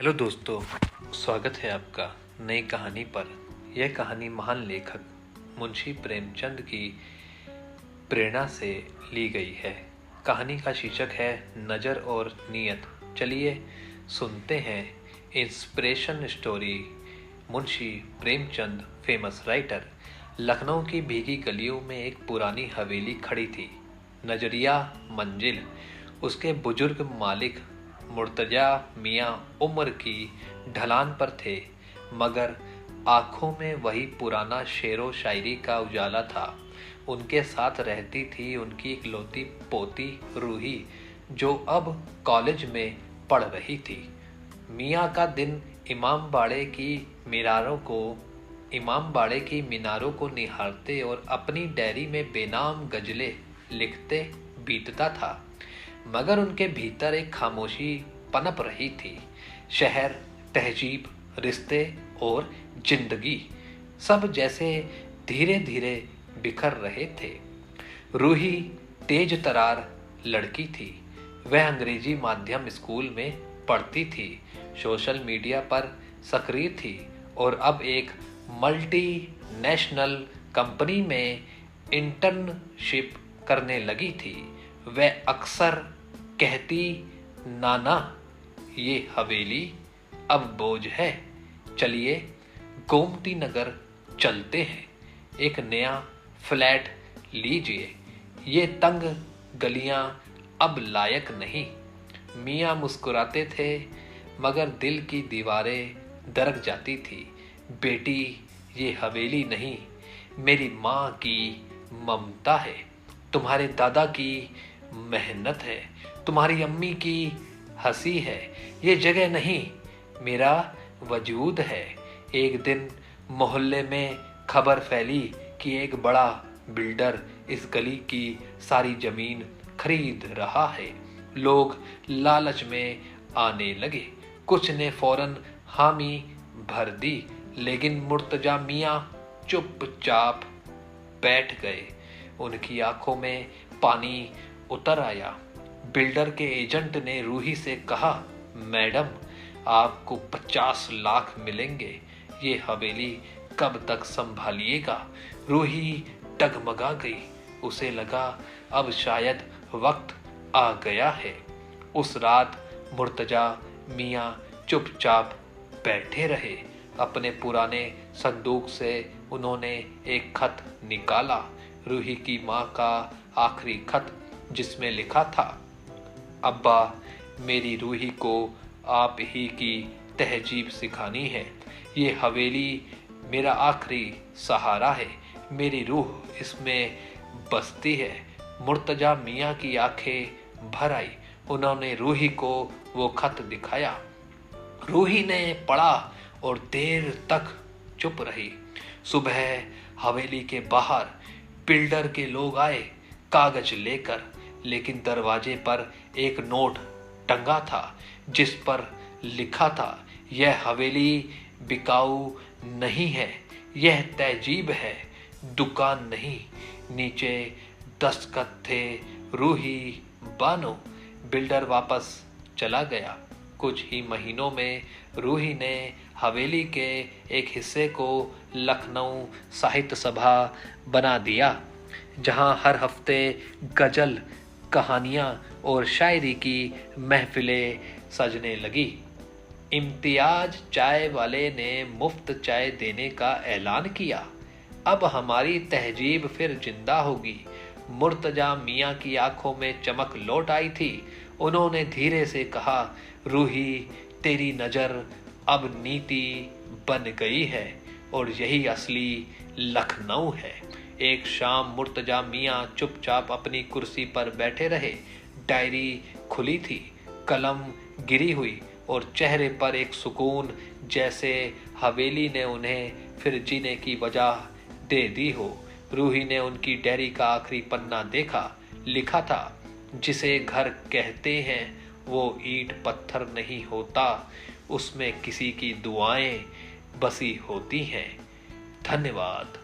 Hello दोस्तों, स्वागत है आपका नई कहानी पर। यह कहानी महान लेखक मुंशी प्रेमचंद की प्रेरणा से ली गई है। कहानी का शीर्षक है नज़र और नीयत। चलिए सुनते हैं inspiration story. Munshi Premchand, famous writer. Lucknow की भीगी गलियों में एक पुरानी हवेली खड़ी थी। नजरिया मंजिल। उसके बुजुर्ग मालिक मुर्तजा मियाँ उम्र की ढलान पर थे, मगर आंखों में वही पुराना शेरो शायरी का उजाला था। उनके साथ रहती थी उनकी इकलौती पोती रूही, जो अब कॉलेज में पढ़ रही थी। मियाँ का दिन इमामबाड़े की मीनारों को निहारते और अपनी डायरी में बेनाम गजलें लिखते बीतता था, मगर उनके भीतर एक खामोशी पनप रही थी। शहर, तहजीब, रिश्ते और जिंदगी सब जैसे धीरे धीरे बिखर रहे थे। रूही तेज तरार लड़की थी। वह अंग्रेजी माध्यम स्कूल में पढ़ती थी, सोशल मीडिया पर सक्रिय थी और अब एक मल्टी नेशनल कंपनी में इंटर्नशिप करने लगी थी। वह अक्सर कहती, नाना ये हवेली अब बोझ है, चलिए गोमती नगर चलते हैं, एक नया फ्लैट लीजिए, ये तंग गलियां अब लायक नहीं। मियाँ मुस्कुराते थे, मगर दिल की दीवारें दरक जाती थी। बेटी, ये हवेली नहीं, मेरी माँ की ममता है, तुम्हारे दादा की मेहनत है, तुम्हारी अम्मी की हंसी है। ये जगह नहीं, मेरा वजूद है। एक दिन मोहल्ले में खबर फैली कि एक बड़ा बिल्डर इस गली की सारी जमीन खरीद रहा है। लोग लालच में आने लगे। कुछ ने फौरन हामी भर दी, लेकिन मुर्तजा मियाँ चुपचाप बैठ गए। उनकी आंखों में पानी उतर आया। बिल्डर के एजेंट ने रूही से कहा, मैडम, आपको 50 लाख मिलेंगे, ये हवेली कब तक संभालिएगा? रूही डगमगा गई। उसे लगा अब शायद वक्त आ गया है। उस रात मुर्तजा मियाँ चुपचाप बैठे रहे। अपने पुराने संदूक से उन्होंने एक खत निकाला, रूही की माँ का आखिरी खत, जिसमें लिखा था, अब्बा, मेरी रूही को आप ही की तहजीब सिखानी है। ये हवेली मेरा आखिरी सहारा है, मेरी रूह इसमें बसती है। मुर्तजा मियाँ की आंखें भर आई। उन्होंने रूही को वो खत दिखाया। रूही ने पढ़ा और देर तक चुप रही। सुबह हवेली के बाहर बिल्डर के लोग आए कागज लेकर, लेकिन दरवाजे पर एक नोट टंगा था, जिस पर लिखा था, यह हवेली बिकाऊ नहीं है, यह तहजीब है, दुकान नहीं। नीचे दस्तखत थे, रूही बानो। बिल्डर वापस चला गया। कुछ ही महीनों में रूही ने हवेली के एक हिस्से को लखनऊ साहित्य सभा बना दिया, जहां हर हफ्ते गजल, कहानियां और शायरी की महफिलें सजने लगी। इम्तियाज चाय वाले ने मुफ्त चाय देने का ऐलान किया। अब हमारी तहजीब फिर जिंदा होगी। मुर्तजा मियाँ की आंखों में चमक लौट आई थी। उन्होंने धीरे से कहा, रूही, तेरी नजर अब नीति बन गई है और यही असली लखनऊ है। एक शाम मुर्तजा मियाँ चुपचाप अपनी कुर्सी पर बैठे रहे। डायरी खुली थी, कलम गिरी हुई और चेहरे पर एक सुकून, जैसे हवेली ने उन्हें फिर जीने की वजह दे दी हो। रूही ने उनकी डायरी का आखिरी पन्ना देखा। लिखा था, जिसे घर कहते हैं वो ईंट पत्थर नहीं होता, उसमें किसी की दुआएं बसी होती हैं। धन्यवाद।